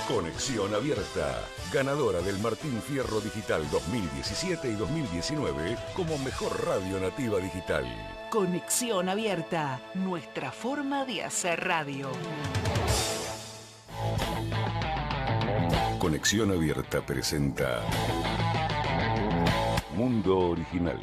Conexión Abierta, ganadora del Martín Fierro Digital 2017 y 2019 como mejor radio nativa digital. Conexión Abierta, nuestra forma de hacer radio. Conexión Abierta presenta Mundo Original.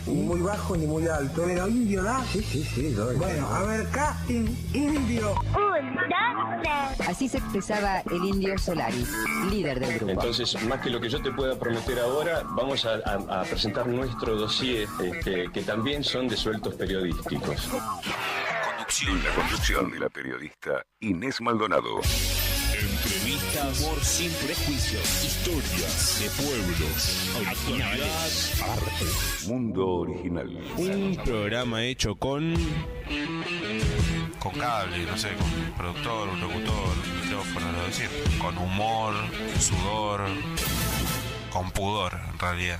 Ni muy bajo ni muy alto. Pero indio, ¿da? Sí, doy. Bueno, a ver, casting indio. 1, 2, 3. Así se expresaba el Indio Solaris, líder del grupo. Entonces, más que lo que yo te pueda prometer ahora, vamos a presentar nuestro dossier, que también son de sueltos periodísticos. La conducción de la periodista Inés Maldonado. Entrevista, amor sin prejuicios, historias de pueblos, actualidad, arte. Mundo Original. Un programa hecho con cable, no sé, con un productor, un locutor, un micrófono, lo decir, con humor, sudor, con pudor, en realidad.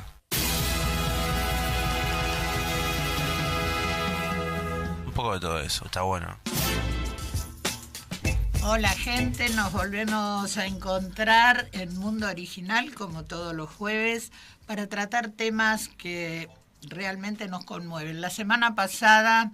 Un poco de todo eso, está bueno. Hola gente, nos volvemos a encontrar en Mundo Original como todos los jueves para tratar temas que realmente nos conmueven. La semana pasada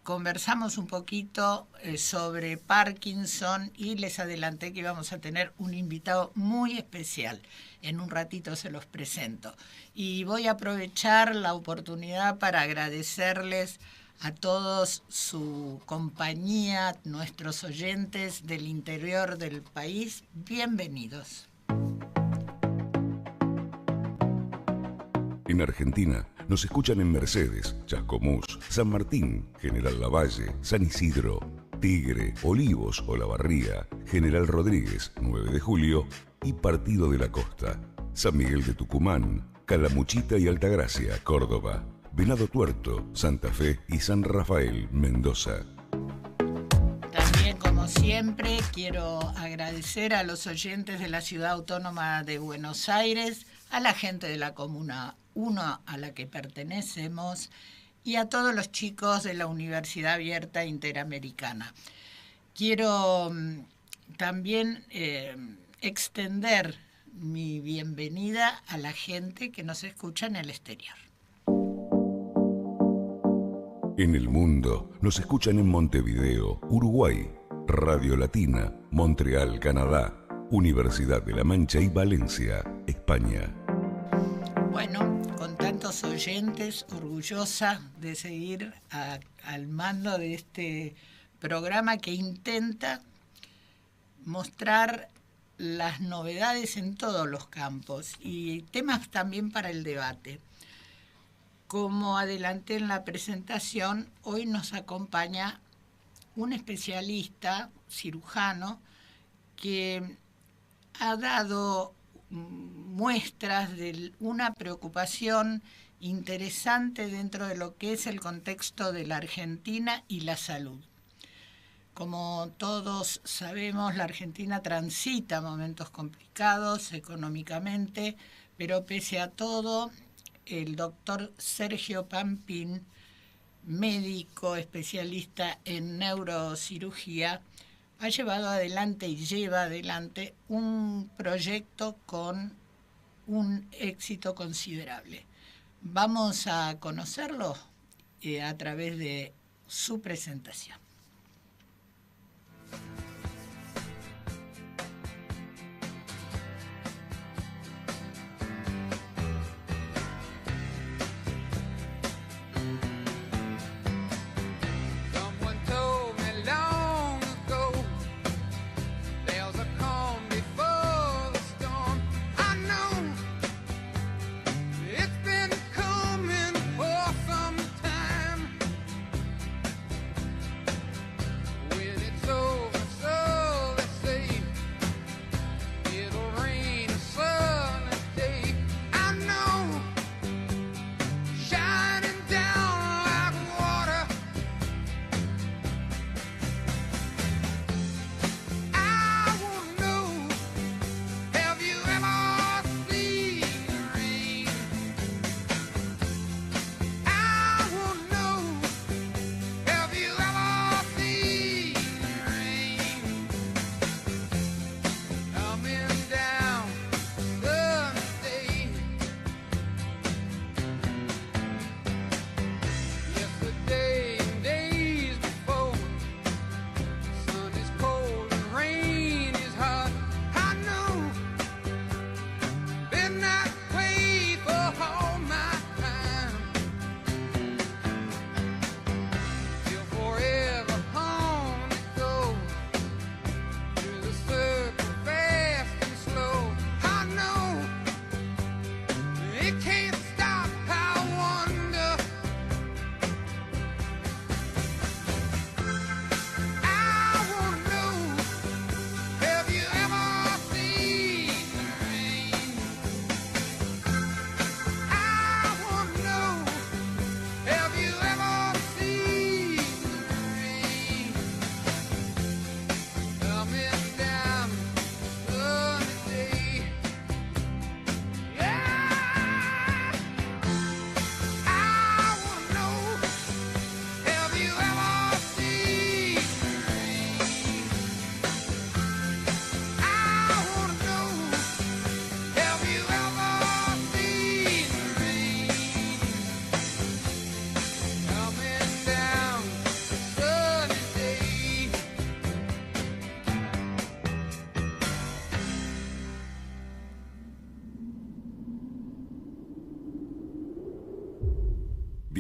conversamos un poquito sobre Parkinson y les adelanté que íbamos a tener un invitado muy especial. En un ratito se los presento. Y voy a aprovechar la oportunidad para agradecerles a todos su compañía, nuestros oyentes del interior del país. Bienvenidos. En Argentina nos escuchan en Mercedes, Chascomús, San Martín, General Lavalle, San Isidro, Tigre, Olivos, Olavarría, General Rodríguez, 9 de Julio y Partido de la Costa, San Miguel de Tucumán, Calamuchita y Altagracia, Córdoba, Venado Tuerto, Santa Fe y San Rafael, Mendoza. También, como siempre, quiero agradecer a los oyentes de la Ciudad Autónoma de Buenos Aires, a la gente de la Comuna 1 a la que pertenecemos y a todos los chicos de la Universidad Abierta Interamericana. Quiero también extender mi bienvenida a la gente que nos escucha en el exterior. En el mundo nos escuchan en Montevideo, Uruguay, Radio Latina, Montreal, Canadá, Universidad de La Mancha y Valencia, España. Bueno, con tantos oyentes, orgullosa de seguir al mando de este programa que intenta mostrar las novedades en todos los campos y temas también para el debate. Como adelanté en la presentación, hoy nos acompaña un especialista cirujano que ha dado muestras de una preocupación interesante dentro de lo que es el contexto de la Argentina y la salud. Como todos sabemos, la Argentina transita momentos complicados económicamente, pero pese a todo, el doctor Sergio Pampín, médico especialista en neurocirugía, ha llevado adelante y lleva adelante un proyecto con un éxito considerable. Vamos a conocerlo a través de su presentación.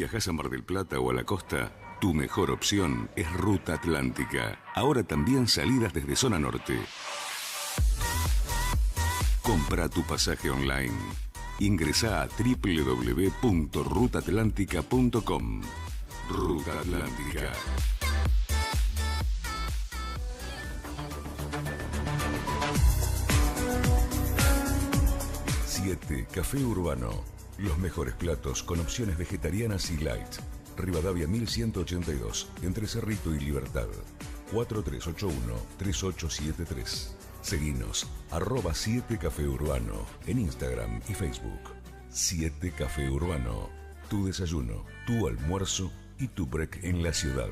viajas a Mar del Plata o a la costa, tu mejor opción es Ruta Atlántica. Ahora también salidas desde zona norte. Compra tu pasaje online. Ingresá a www.rutaatlantica.com. Ruta Atlántica. Café Urbano. Los mejores platos con opciones vegetarianas y light. Rivadavia 1182, entre Cerrito y Libertad. 4381-3873. Seguinos, @7 Café Urbano, en Instagram y Facebook. 7 Café Urbano. Tu desayuno, tu almuerzo y tu break en la ciudad.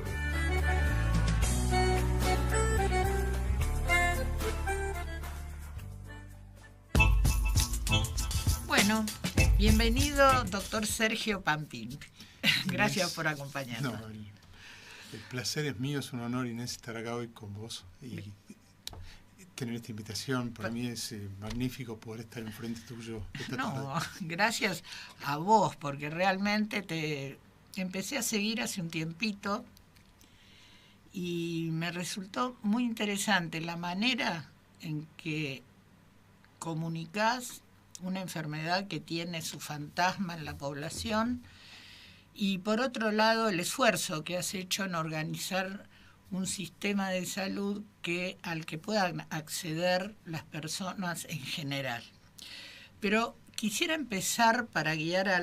Bueno, bienvenido, doctor Sergio Pampín. Gracias por acompañarnos. No, el placer es mío, es un honor, Inés, estar acá hoy con vos y tener esta invitación. Para mí es magnífico poder estar enfrente tuyo esta tarde. Gracias a vos, porque realmente te empecé a seguir hace un tiempito y me resultó muy interesante la manera en que comunicás una enfermedad que tiene su fantasma en la población y por otro lado el esfuerzo que has hecho en organizar un sistema de salud al que puedan acceder las personas en general. Pero quisiera empezar, para guiar a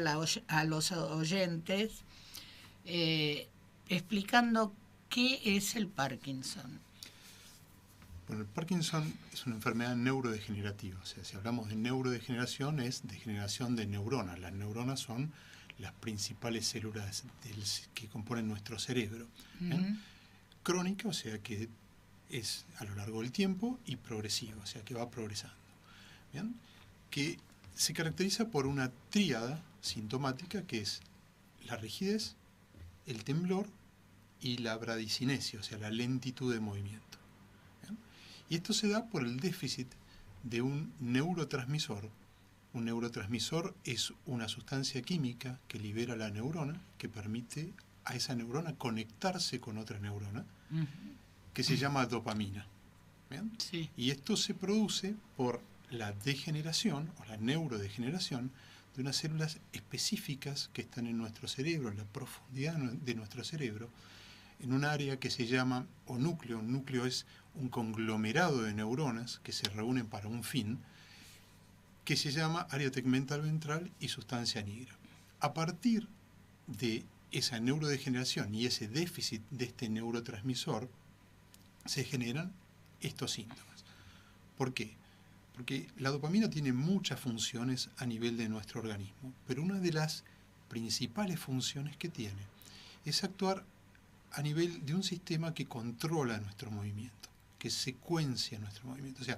los oyentes, explicando qué es el Parkinson. Bueno, el Parkinson es una enfermedad neurodegenerativa. O sea, si hablamos de neurodegeneración, es degeneración de neuronas. Las neuronas son las principales células que componen nuestro cerebro. Crónica, o sea que es a lo largo del tiempo, y progresiva, o sea que va progresando. ¿Bien? Que se caracteriza por una tríada sintomática que es la rigidez, el temblor y la bradicinesia, o sea, la lentitud de movimiento. ¿Bien? Y esto se da por el déficit de un neurotransmisor. Un neurotransmisor es una sustancia química que libera la neurona, que permite a esa neurona conectarse con otra neurona, que se llama dopamina. ¿Bien? Sí. Y esto se produce por la degeneración o la neurodegeneración de unas células específicas que están en nuestro cerebro, en la profundidad de nuestro cerebro, en un área que se llama núcleo. Un núcleo es un conglomerado de neuronas que se reúnen para un fin, que se llama área tegmental ventral y sustancia nigra. A partir de esa neurodegeneración y ese déficit de este neurotransmisor, se generan estos síntomas. ¿Por qué? Porque la dopamina tiene muchas funciones a nivel de nuestro organismo, pero una de las principales funciones que tiene es actuar a nivel de un sistema que controla nuestro movimiento, que secuencia nuestro movimiento. O sea,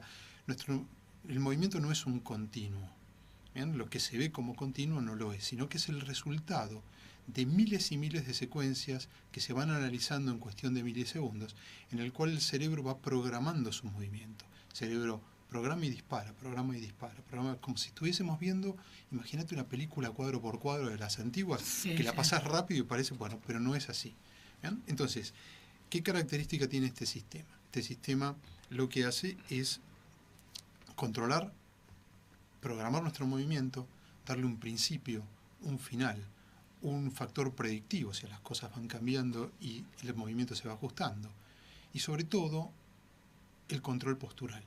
el movimiento no es un continuo. ¿Bien? Lo que se ve como continuo no lo es, sino que es el resultado de miles y miles de secuencias que se van analizando en cuestión de milisegundos, en el cual el cerebro va programando su movimiento. El cerebro programa y dispara, programa como si estuviésemos viendo, imagínate una película cuadro por cuadro de las antiguas, sí, que la pasás rápido y parece, bueno, pero no es así. ¿Bien? Entonces, ¿qué característica tiene este sistema? Este sistema lo que hace es controlar, programar nuestro movimiento, darle un principio, un final, un factor predictivo, o sea, las cosas van cambiando y el movimiento se va ajustando. Y sobre todo, el control postural.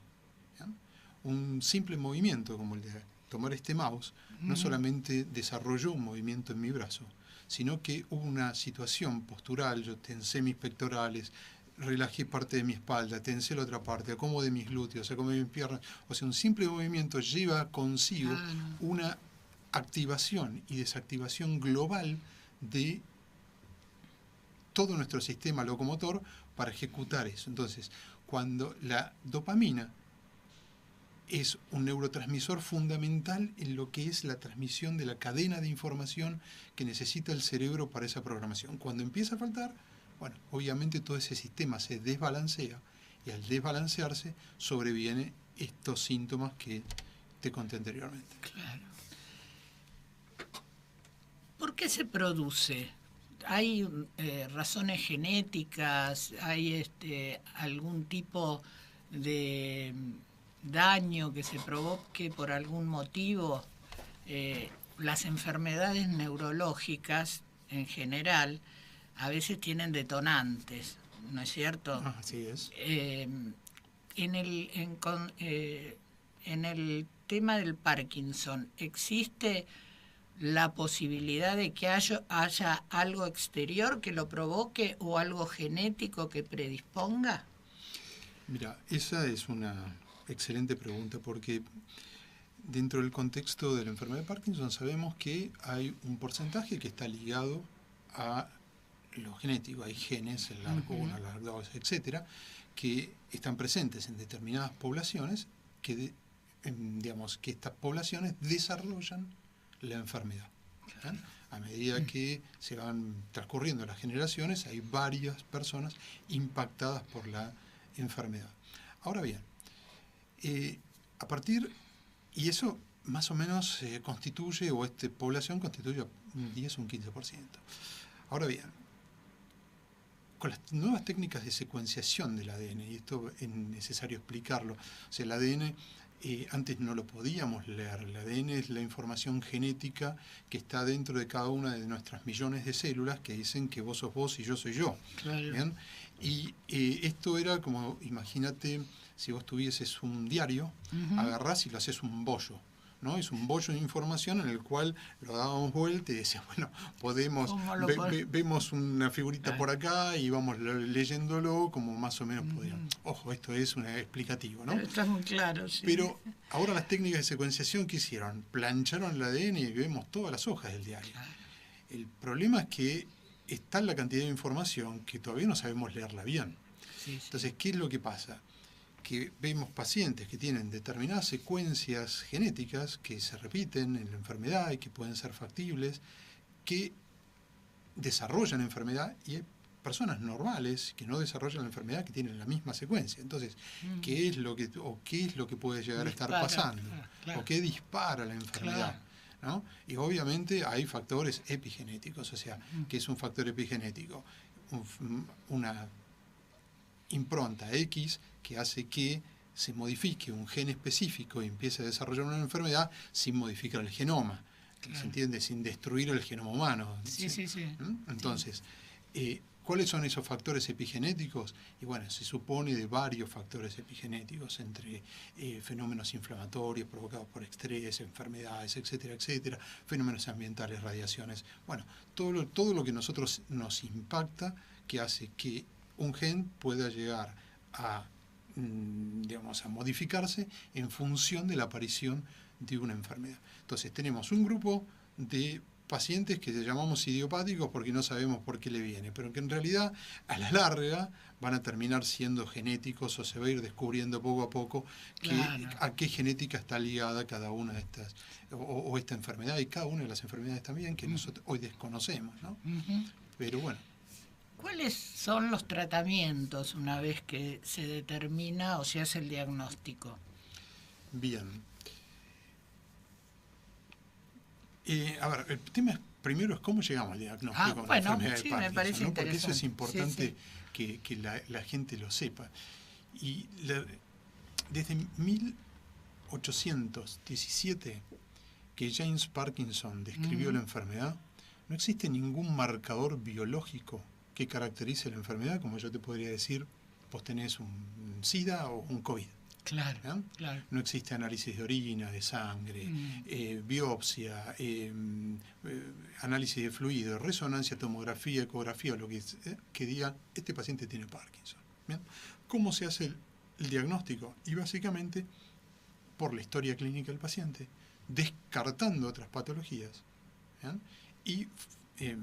¿Bien? Un simple movimiento como el de tomar este mouse no solamente desarrolló un movimiento en mi brazo, sino que hubo una situación postural, yo tensé mis pectorales, relajé parte de mi espalda, tensé la otra parte, acomodé mis glúteos, acomodé mis piernas. O sea, un simple movimiento lleva consigo una activación y desactivación global de todo nuestro sistema locomotor para ejecutar eso. Entonces, cuando la dopamina es un neurotransmisor fundamental en lo que es la transmisión de la cadena de información que necesita el cerebro para esa programación. Cuando empieza a faltar, bueno, obviamente todo ese sistema se desbalancea y al desbalancearse sobrevienen estos síntomas que te conté anteriormente. Claro. ¿Por ¿Por qué se produce? ¿Hay razones genéticas? ¿Hay algún tipo de daño que se provoque por algún motivo? Las enfermedades neurológicas en general a veces tienen detonantes, ¿no es cierto? Así es. En el tema del Parkinson, ¿existe la posibilidad de que haya algo exterior que lo provoque o algo genético que predisponga? Mira, esa es una excelente pregunta, porque dentro del contexto de la enfermedad de Parkinson sabemos que hay un porcentaje que está ligado a lo genético. Hay genes, el LARC1, el LARC2, etcétera, que están presentes en determinadas poblaciones que estas poblaciones desarrollan la enfermedad. A medida que se van transcurriendo las generaciones, hay varias personas impactadas por la enfermedad. Ahora bien, y eso más o menos constituye, o esta población constituye un 10 o un 15%. Ahora bien, con las nuevas técnicas de secuenciación del ADN, y esto es necesario explicarlo, o sea, el ADN antes no lo podíamos leer. El ADN es la información genética que está dentro de cada una de nuestras millones de células que dicen que vos sos vos y yo soy yo. Claro. ¿Bien? Y esto era como, imagínate, si vos tuvieses un diario, agarrás y lo haces un bollo, ¿no? Es un bollo de información en el cual lo dábamos vuelta y decías, bueno, vemos una figurita por acá y vamos leyéndolo como más o menos podíamos. Ojo, esto es un explicativo, ¿no? Pero está muy claro, sí. Pero ahora las técnicas de secuenciación, ¿qué hicieron? Plancharon el ADN y vemos todas las hojas del diario. El problema es que está la cantidad de información que todavía no sabemos leerla bien. Sí. Entonces, ¿qué es lo que pasa? Que vemos pacientes que tienen determinadas secuencias genéticas que se repiten en la enfermedad y que pueden ser factibles, que desarrollan enfermedad, y hay personas normales que no desarrollan la enfermedad que tienen la misma secuencia. Entonces, ¿qué es lo que puede llegar a estar pasando? Claro. ¿O qué dispara la enfermedad? ¿No? Y obviamente hay factores epigenéticos, o sea, ¿qué es un factor epigenético? Una impronta X que hace que se modifique un gen específico y empiece a desarrollar una enfermedad sin modificar el genoma, ¿se entiende? Sin destruir el genoma humano. Sí. Entonces, ¿cuáles son esos factores epigenéticos? Y bueno, se supone de varios factores epigenéticos, entre fenómenos inflamatorios provocados por estrés, enfermedades, etcétera, etcétera, fenómenos ambientales, radiaciones. Bueno, todo lo que nosotros nos impacta, que hace que un gen pueda llegar a modificarse en función de la aparición de una enfermedad. Entonces tenemos un grupo de pacientes que llamamos idiopáticos porque no sabemos por qué le viene, pero que en realidad a la larga van a terminar siendo genéticos, o se va a ir descubriendo poco a poco a qué genética está ligada cada una de estas, o esta enfermedad, y cada una de las enfermedades también que nosotros hoy desconocemos, ¿no? Pero bueno. ¿Cuáles son los tratamientos una vez que se determina o se hace el diagnóstico? Bien. A ver, el tema primero es cómo llegamos al diagnóstico de la enfermedad de Parkinson, me parece interesante. Porque eso es importante que la gente lo sepa. Y desde 1817, que James Parkinson describió la enfermedad, no existe ningún marcador biológico que caracterice la enfermedad, como yo te podría decir, vos tenés un SIDA o un COVID. Claro. No existe análisis de orina, de sangre, biopsia, análisis de fluido, resonancia, tomografía, ecografía, lo que diga, este paciente tiene Parkinson. ¿Bien? ¿Cómo se hace el diagnóstico? Y básicamente por la historia clínica del paciente, descartando otras patologías. ¿Bien? Y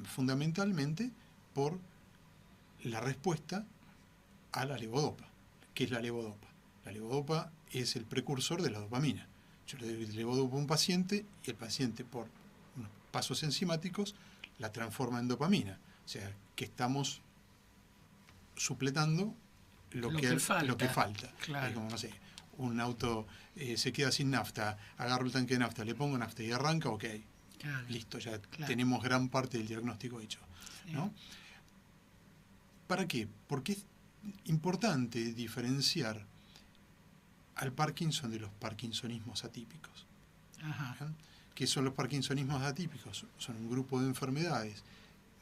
fundamentalmente por la respuesta a la levodopa. ¿Qué es la levodopa? La levodopa es el precursor de la dopamina. Yo le doy levodopa a un paciente y el paciente, por unos pasos enzimáticos, la transforma en dopamina. O sea, que estamos supletando lo que falta. Claro. Es como, no sé, un auto se queda sin nafta, agarro el tanque de nafta, le pongo nafta y arranca, ok. Claro. Listo, ya tenemos gran parte del diagnóstico hecho, ¿no? ¿Para qué? Porque es importante diferenciar al Parkinson de los parkinsonismos atípicos. Ajá. ¿Qué son los parkinsonismos atípicos? Son un grupo de enfermedades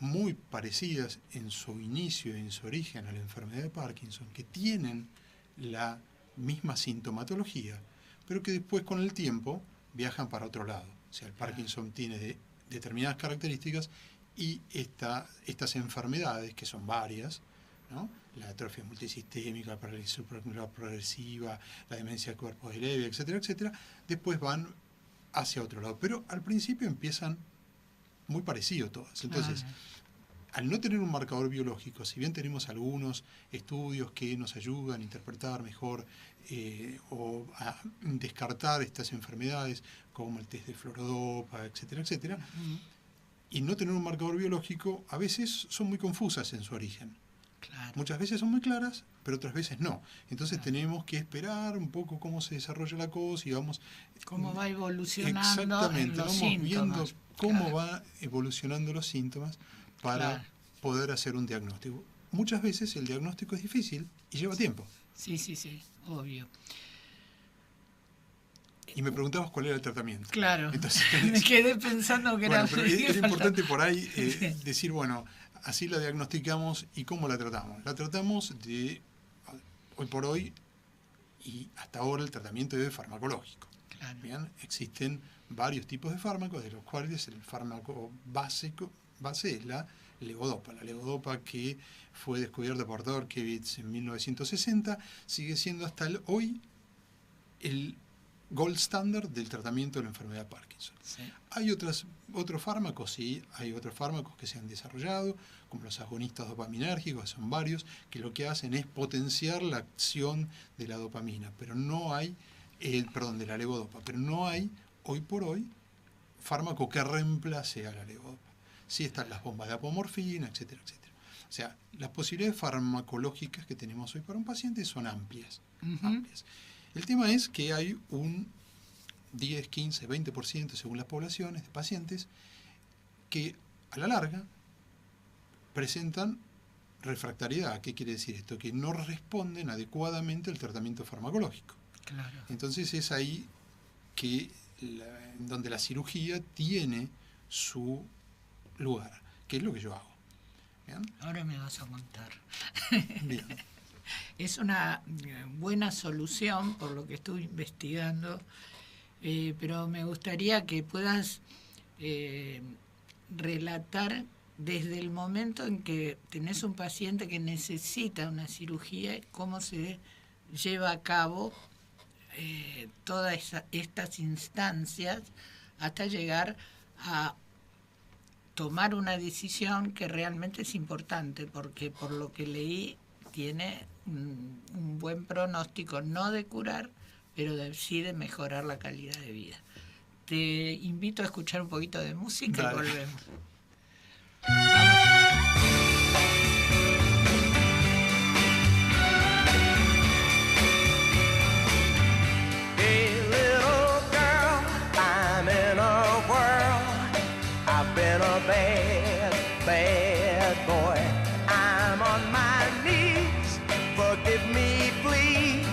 muy parecidas en su inicio y en su origen a la enfermedad de Parkinson, que tienen la misma sintomatología, pero que después con el tiempo viajan para otro lado. O sea, el Parkinson tiene determinadas características y estas enfermedades, que son varias, ¿no? La atrofia multisistémica, la parálisis supraclavicular progresiva, la demencia de cuerpo de Lewy, etcétera, etcétera, después van hacia otro lado. Pero al principio empiezan muy parecidos todas. Entonces, al no tener un marcador biológico, si bien tenemos algunos estudios que nos ayudan a interpretar mejor o a descartar estas enfermedades, como el test de fluorodopa, etcétera, etcétera, y no tener un marcador biológico, a veces son muy confusas en su origen. Claro. Muchas veces son muy claras, pero otras veces no. Entonces tenemos que esperar un poco cómo se desarrolla la cosa y vamos... Cómo va evolucionando. Exactamente, los vamos síntomas. viendo cómo va evolucionando los síntomas para poder hacer un diagnóstico. Muchas veces el diagnóstico es difícil y lleva tiempo. Sí, obvio. Y me preguntabas cuál era el tratamiento. Claro, entonces, me quedé pensando que bueno, pero era importante por ahí decir, bueno, así la diagnosticamos y cómo la tratamos. La tratamos hoy por hoy y hasta ahora el tratamiento es farmacológico. Claro. Bien, existen varios tipos de fármacos, de los cuales el fármaco base es la levodopa. La levodopa, que fue descubierta por Dorkevitz en 1960, sigue siendo hasta hoy el gold standard del tratamiento de la enfermedad de Parkinson. Sí. Hay otros fármacos, sí, hay otros fármacos que se han desarrollado, como los agonistas dopaminérgicos, son varios, que lo que hacen es potenciar la acción de la dopamina, pero no hay, de la levodopa, pero no hay, hoy por hoy, fármaco que reemplace a la levodopa. Sí están las bombas de apomorfina, etcétera, etcétera. O sea, las posibilidades farmacológicas que tenemos hoy para un paciente son amplias. Amplias. El tema es que hay un 10, 15, 20%, según las poblaciones de pacientes, que a la larga presentan refractariedad. ¿Qué quiere decir esto? Que no responden adecuadamente al tratamiento farmacológico. Claro. Entonces es ahí que donde la cirugía tiene su lugar, que es lo que yo hago. ¿Bien? Ahora me vas a contar. Bien. Es una buena solución por lo que estuve investigando, pero me gustaría que puedas relatar desde el momento en que tenés un paciente que necesita una cirugía, cómo se lleva a cabo todas estas instancias hasta llegar a tomar una decisión que realmente es importante, porque por lo que leí tiene un buen pronóstico, no de curar, pero sí de mejorar la calidad de vida. Te invito a escuchar un poquito de música. Dale. Y volvemos. Hey little girl, I'm in a whirl. I've been a bad, bad boy. I'm on my knees, forgive me please.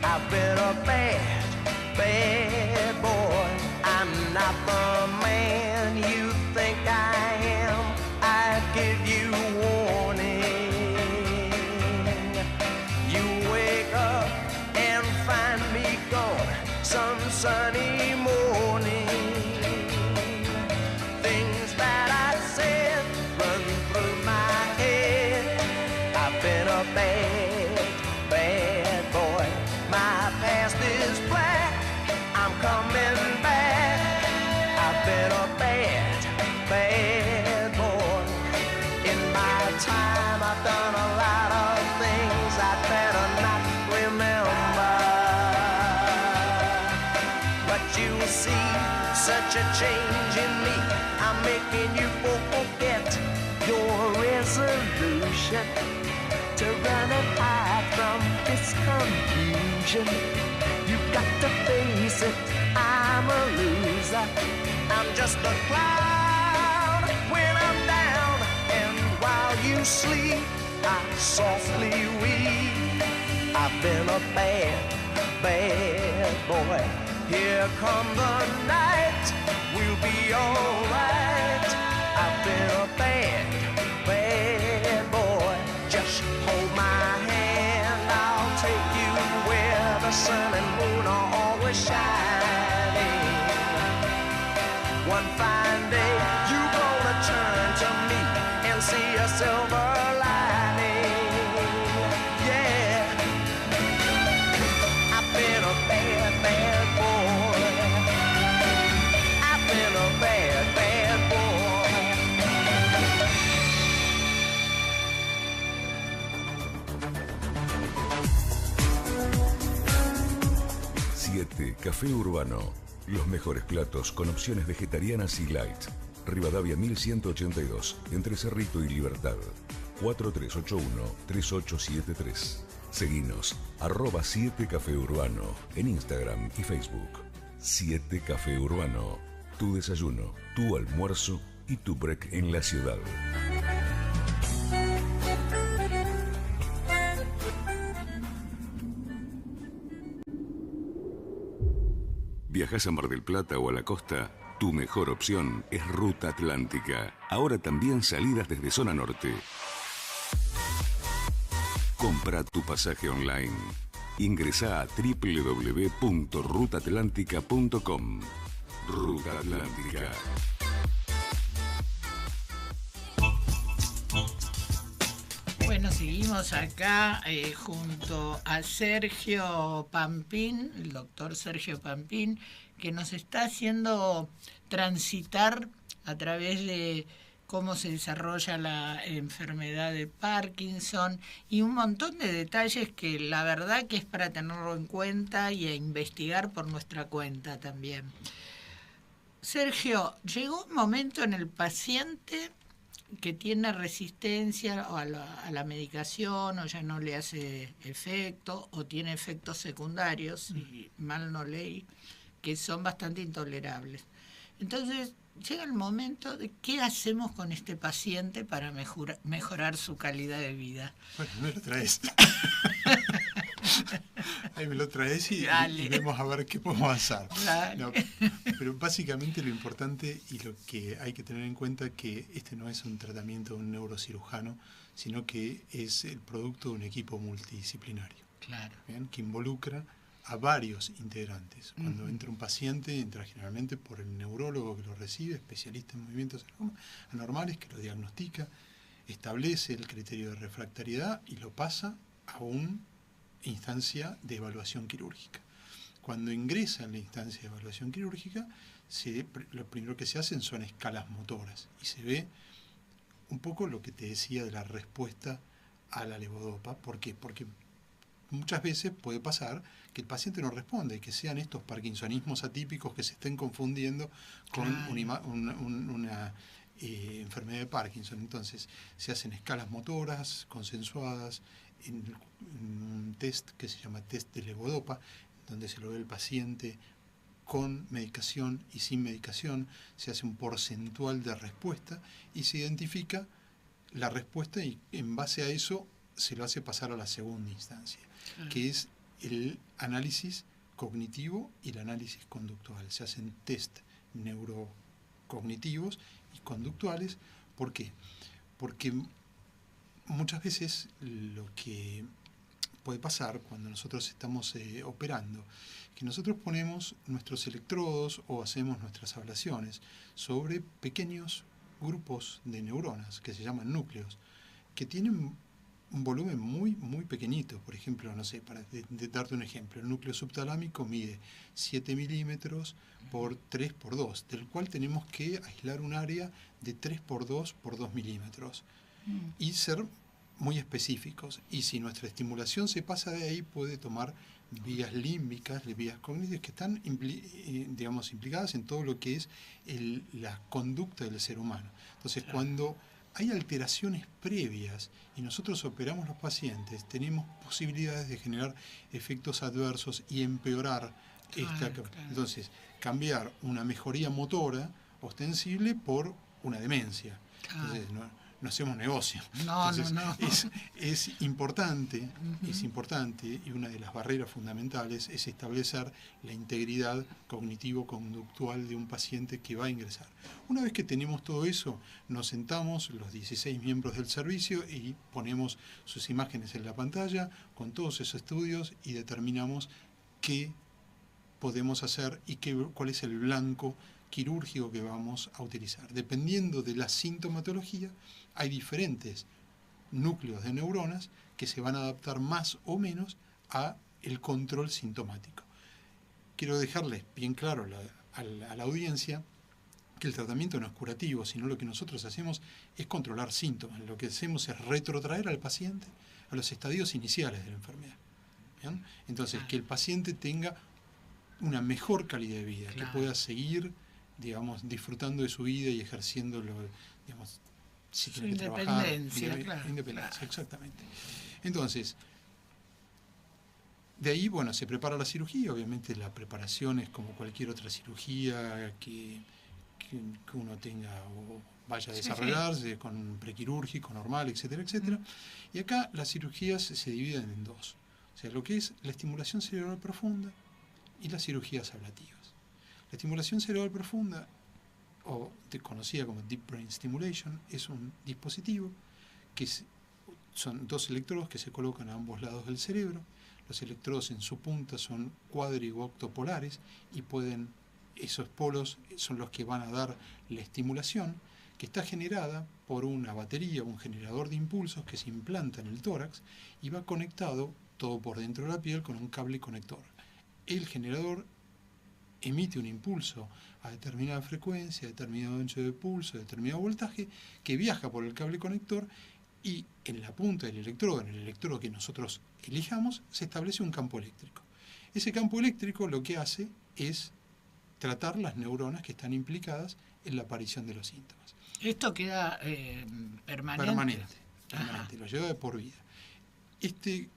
I've been a bad, bad boy. I'm not the man you think I am. I give you warning. You wake up and find me gone some sunny morning. Things that I said run through my head. I've been a bad, bad boy. My past is black, I'm coming back. I've been a bad, bad boy. In my time I've done a lot of things I'd better not remember. But you see such a change in me, I'm making you forget your resolution to run and hide from this confusion. You got to face it, I'm a loser. I'm just a clown when I'm down, and while you sleep, I softly weep. I've been a bad, bad boy. Here come the night, we'll be alright. I've been a bad, bad boy. Just hold my hand, I'll take you where the sun and moon are always shining. One fine day, you're gonna turn to me and see a silver lining. Yeah, I've been a bad, bad boy. I've been a bad, bad boy. 7 Café Urbano. Los mejores platos con opciones vegetarianas y light. Rivadavia 1182, entre Cerrito y Libertad. 4381-3873. Seguinos, @7 Café Urbano, en Instagram y Facebook. 7 Café Urbano. Tu desayuno, tu almuerzo y tu break en la ciudad. ¿Viajas a Mar del Plata o a la costa? Tu mejor opción es Ruta Atlántica. Ahora también salidas desde zona norte. Compra tu pasaje online. Ingresá a www.rutaatlantica.com. Ruta Atlántica. Bueno, seguimos acá junto a Sergio Pampín, el doctor Sergio Pampín, que nos está haciendo transitar a través de cómo se desarrolla la enfermedad de Parkinson y un montón de detalles que la verdad que es para tenerlo en cuenta y a investigar por nuestra cuenta también. Sergio, llegó un momento en el paciente que tiene resistencia a la medicación o ya no le hace efecto o tiene efectos secundarios, si mal no leí, que son bastante intolerables. Entonces, llega el momento de qué hacemos con este paciente para mejorar su calidad de vida. Bueno, me lo traes. Ahí me lo traes y vemos a ver qué podemos hacer. No, pero básicamente lo importante y lo que hay que tener en cuenta es que este no es un tratamiento de un neurocirujano, sino que es el producto de un equipo multidisciplinario. Claro. ¿Bien? Que involucra a varios integrantes. Cuando entra un paciente, entra generalmente por el neurólogo que lo recibe, especialista en movimientos anormales, que lo diagnostica, establece el criterio de refractariedad y lo pasa a una instancia de evaluación quirúrgica. Cuando ingresa en la instancia de evaluación quirúrgica, lo primero que se hacen son escalas motoras y se ve un poco lo que te decía de la respuesta a la levodopa. ¿Por qué? Porque muchas veces puede pasar que el paciente no responde, que sean estos parkinsonismos atípicos que se estén confundiendo con una enfermedad de Parkinson. Entonces se hacen escalas motoras consensuadas en un test que se llama test de levodopa, donde se lo ve el paciente con medicación y sin medicación, se hace un porcentual de respuesta y se identifica la respuesta y en base a eso se lo hace pasar a la segunda instancia, que es el análisis cognitivo y el análisis conductual. Se hacen test neurocognitivos y conductuales. ¿Por qué? Porque muchas veces lo que puede pasar cuando nosotros estamos operando, que nosotros ponemos nuestros electrodos o hacemos nuestras ablaciones sobre pequeños grupos de neuronas que se llaman núcleos, que tienen un volumen muy, muy pequeñito. Por ejemplo, no sé, para darte un ejemplo, el núcleo subtalámico mide 7 milímetros por 3 por 2, del cual tenemos que aislar un área de 3 por 2 por 2 milímetros y ser muy específicos. Y si nuestra estimulación se pasa de ahí, puede tomar vías límbicas, vías cognitivas que están implicadas en todo lo que es la conducta del ser humano. Entonces, cuando hay alteraciones previas y nosotros operamos los pacientes, tenemos posibilidades de generar efectos adversos y empeorar esta. Entonces, cambiar una mejoría motora ostensible por una demencia. Entonces, no hacemos negocio. Entonces, es importante, y una de las barreras fundamentales es establecer la integridad cognitivo-conductual de un paciente que va a ingresar. Una vez que tenemos todo eso, nos sentamos los 16 miembros del servicio y ponemos sus imágenes en la pantalla con todos esos estudios y determinamos qué podemos hacer y cuál es el blanco quirúrgico que vamos a utilizar. Dependiendo de la sintomatología, hay diferentes núcleos de neuronas que se van a adaptar más o menos a el control sintomático. Quiero dejarles bien claro a la audiencia que el tratamiento no es curativo, sino lo que nosotros hacemos es controlar síntomas. Lo que hacemos es retrotraer al paciente a los estadios iniciales de la enfermedad. ¿Bien? Entonces, que el paciente tenga una mejor calidad de vida, que pueda seguir, digamos, disfrutando de su vida y ejerciéndolo, digamos, si tiene que trabajar. Independencia, exactamente. Entonces, de ahí, bueno, se prepara la cirugía. Obviamente la preparación es como cualquier otra cirugía que uno tenga o vaya a desarrollarse, con un prequirúrgico normal, etcétera, etcétera. Y acá las cirugías se dividen en dos. O sea, lo que es la estimulación cerebral profunda y las cirugías ablativas. La estimulación cerebral profunda, o conocida como Deep Brain Stimulation, es un dispositivo que son 2 electrodos que se colocan a ambos lados del cerebro. Los electrodos en su punta son cuadri u octopolares y esos polos son los que van a dar la estimulación, que está generada por una batería, un generador de impulsos que se implanta en el tórax y va conectado todo por dentro de la piel con un cable conector. El generador emite un impulso a determinada frecuencia, a determinado ancho de pulso, a determinado voltaje, que viaja por el cable conector y en la punta del electrodo, en el electrodo que nosotros elijamos, se establece un campo eléctrico. Ese campo eléctrico lo que hace es tratar las neuronas que están implicadas en la aparición de los síntomas. ¿Esto queda permanente? Permanente, lo lleva de por vida. Este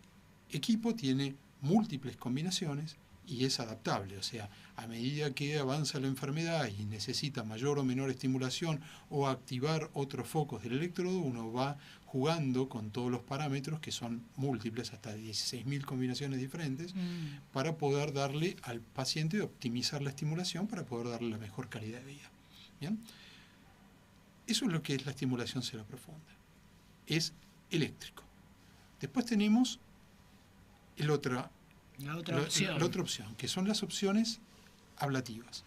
equipo tiene múltiples combinaciones y es adaptable, o sea, a medida que avanza la enfermedad y necesita mayor o menor estimulación o activar otros focos del electrodo, uno va jugando con todos los parámetros, que son múltiples, hasta 16.000 combinaciones diferentes, para poder darle al paciente, optimizar la estimulación para poder darle la mejor calidad de vida. ¿Bien? Eso es lo que es la estimulación cerebral profunda. Es eléctrico. Después tenemos la otra opción, que son las opciones ablativas.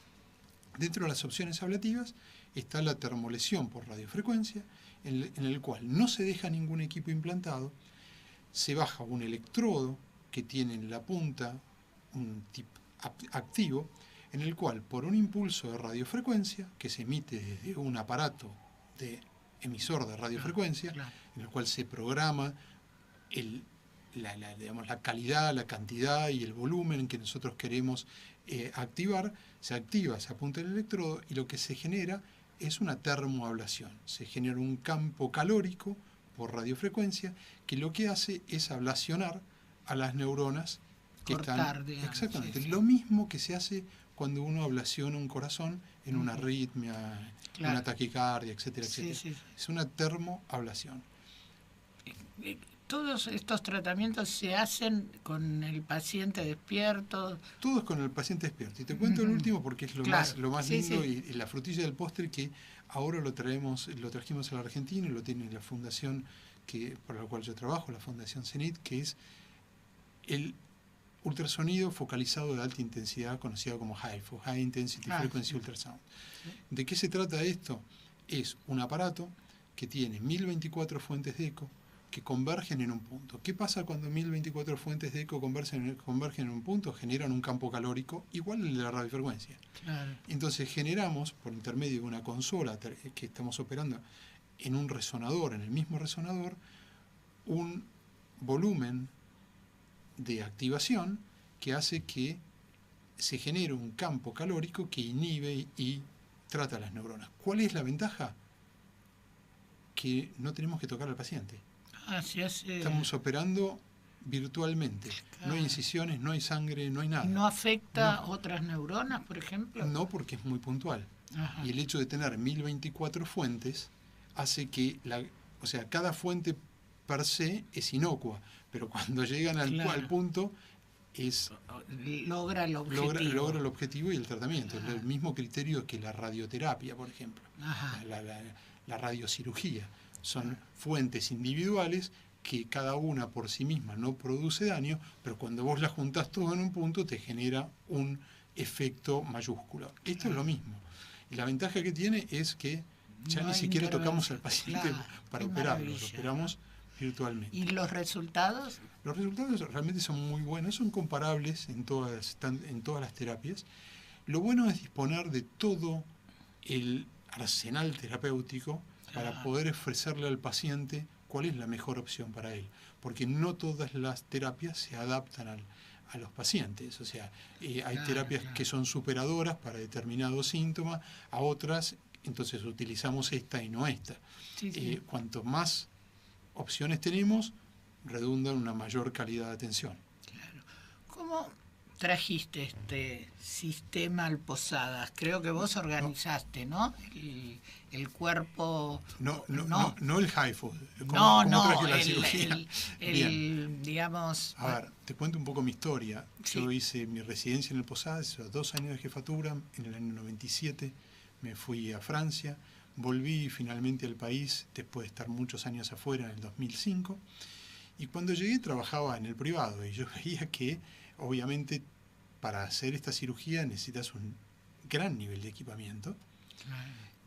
Dentro de las opciones ablativas está la termolesión por radiofrecuencia, en el cual no se deja ningún equipo implantado, se baja un electrodo que tiene en la punta un tip activo, en el cual por un impulso de radiofrecuencia que se emite desde un aparato de emisor de radiofrecuencia, en el cual se programa la calidad, la cantidad y el volumen que nosotros queremos activar, se activa, se apunta el electrodo y lo que se genera es una termoablación. Se genera un campo calórico por radiofrecuencia que lo que hace es ablacionar a las neuronas que están... Exactamente, lo mismo que se hace cuando uno ablaciona un corazón en una arritmia, en una taquicardia, etcétera, etcétera. Es una termoablación. ¿Todos estos tratamientos se hacen con el paciente despierto? Todos con el paciente despierto. Y te cuento el último porque es lo más lindo y la frutilla del postre, que ahora lo trajimos a la Argentina y lo tiene la fundación por la cual yo trabajo, la Fundación CENIT, que es el ultrasonido focalizado de alta intensidad, conocido como HIFU, High Intensity Frequency Ultrasound. ¿De qué se trata esto? Es un aparato que tiene 1024 fuentes de eco que convergen en un punto. ¿Qué pasa cuando 1024 fuentes de eco convergen en un punto? Generan un campo calórico igual al de la radiofrecuencia. Entonces generamos, por intermedio de una consola que estamos operando en un resonador, en el mismo resonador, un volumen de activación que hace que se genere un campo calórico que inhibe y trata las neuronas. ¿Cuál es la ventaja? Que no tenemos que tocar al paciente. Estamos operando virtualmente. No hay incisiones, no hay sangre, no hay nada. ¿No afecta otras neuronas, por ejemplo? No, porque es muy puntual. Y el hecho de tener 1024 fuentes hace que cada fuente per se es inocua, pero cuando llegan al punto logra el objetivo y el tratamiento. Es el mismo criterio que la radioterapia, por ejemplo, la radiocirugía. Son fuentes individuales que cada una por sí misma no produce daño, pero cuando vos las juntás todo en un punto te genera un efecto mayúsculo. Esto es lo mismo. Y la ventaja que tiene es que ya ni siquiera tocamos al paciente para operarlo, lo operamos virtualmente. ¿Y los resultados? Los resultados realmente son muy buenos, son comparables en todas las terapias. Lo bueno es disponer de todo el arsenal terapéutico para poder ofrecerle al paciente cuál es la mejor opción para él, porque no todas las terapias se adaptan a los pacientes. O sea, hay terapias que son superadoras para determinados síntomas, a otras, entonces utilizamos esta y no esta. Cuanto más opciones tenemos, redunda en una mayor calidad de atención. Claro. ¿Cómo trajiste este sistema al Posadas? Creo que vos organizaste, ¿no? El cuerpo... No el HIFU. Digamos... A ver, te cuento un poco mi historia. Yo hice mi residencia en el Posadas, 2 años de jefatura, en el año 97 me fui a Francia, volví finalmente al país después de estar muchos años afuera en el 2005, y cuando llegué trabajaba en el privado y yo veía que obviamente para hacer esta cirugía necesitas un gran nivel de equipamiento,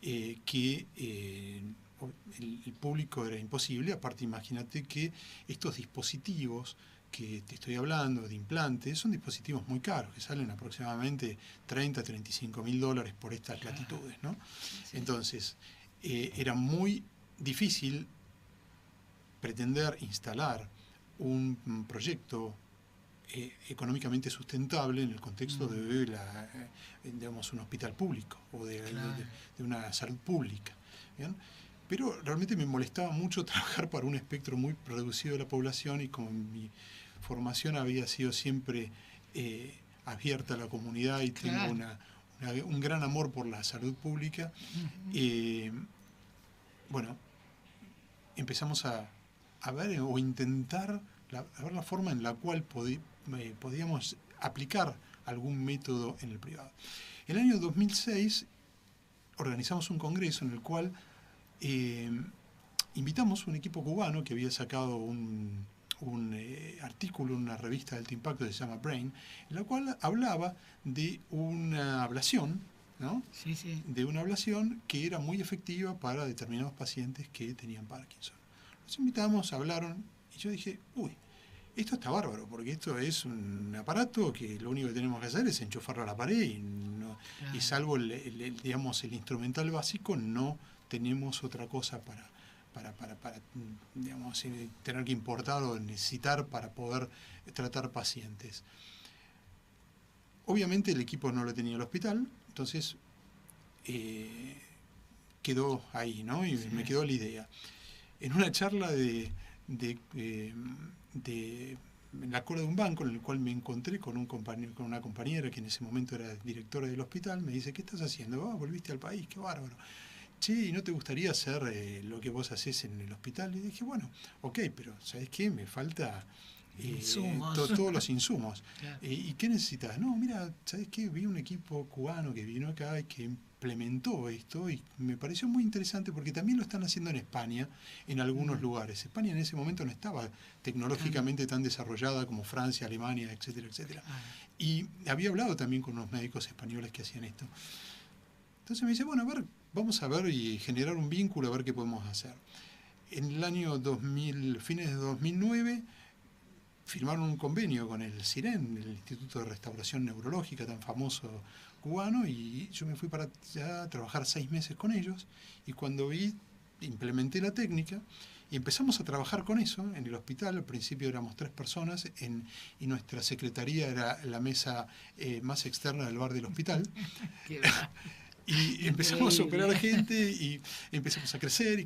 que el público era imposible. Aparte, imagínate que estos dispositivos que te estoy hablando de implantes son dispositivos muy caros, que salen aproximadamente $30.000-$35.000 por estas latitudes, ¿no? Entonces, era muy difícil pretender instalar un proyecto económicamente sustentable en el contexto de un hospital público o de una salud pública. ¿Bien? Pero realmente me molestaba mucho trabajar para un espectro muy reducido de la población, y como mi formación había sido siempre abierta a la comunidad y tengo un gran amor por la salud pública, empezamos a ver o intentar a ver la forma en la cual podíamos aplicar algún método en el privado. En el año 2006 organizamos un congreso en el cual invitamos un equipo cubano que había sacado un artículo en una revista de alto impacto que se llama Brain, en la cual hablaba de una ablación, ¿no? De una ablación que era muy efectiva para determinados pacientes que tenían Parkinson. Los invitamos, hablaron, y yo dije, esto está bárbaro, porque esto es un aparato que lo único que tenemos que hacer es enchufarlo a la pared y salvo el instrumental básico, no tenemos otra cosa para tener que importar o necesitar para poder tratar pacientes. Obviamente el equipo no lo tenía el hospital, entonces quedó ahí, ¿no? Y me quedó la idea. En una charla en la cola de un banco, en el cual me encontré con una compañera que en ese momento era directora del hospital, me dice, ¿qué estás haciendo? Volviste al país, qué bárbaro. Che, ¿y no te gustaría hacer lo que vos hacés en el hospital? Y dije, bueno, ok, pero ¿sabés qué? Me falta todos los insumos. Claro. ¿Y qué necesitas? No, mira, ¿sabés qué? Vi un equipo cubano que vino acá y que implementó esto y me pareció muy interesante porque también lo están haciendo en España, en algunos lugares. España en ese momento no estaba tecnológicamente tan desarrollada como Francia, Alemania, etcétera, etcétera. Y había hablado también con unos médicos españoles que hacían esto. Entonces me dice, bueno, a ver, vamos a ver y generar un vínculo, a ver qué podemos hacer. En el año fines de 2009, firmaron un convenio con el CIREN, el Instituto de Restauración Neurológica, tan famoso cubano, y yo me fui para allá a trabajar 6 meses con ellos, y cuando implementé la técnica, y empezamos a trabajar con eso en el hospital. Al principio éramos 3 personas y nuestra secretaría era la mesa más externa del bar del hospital. Y empezamos a operar gente y empezamos a crecer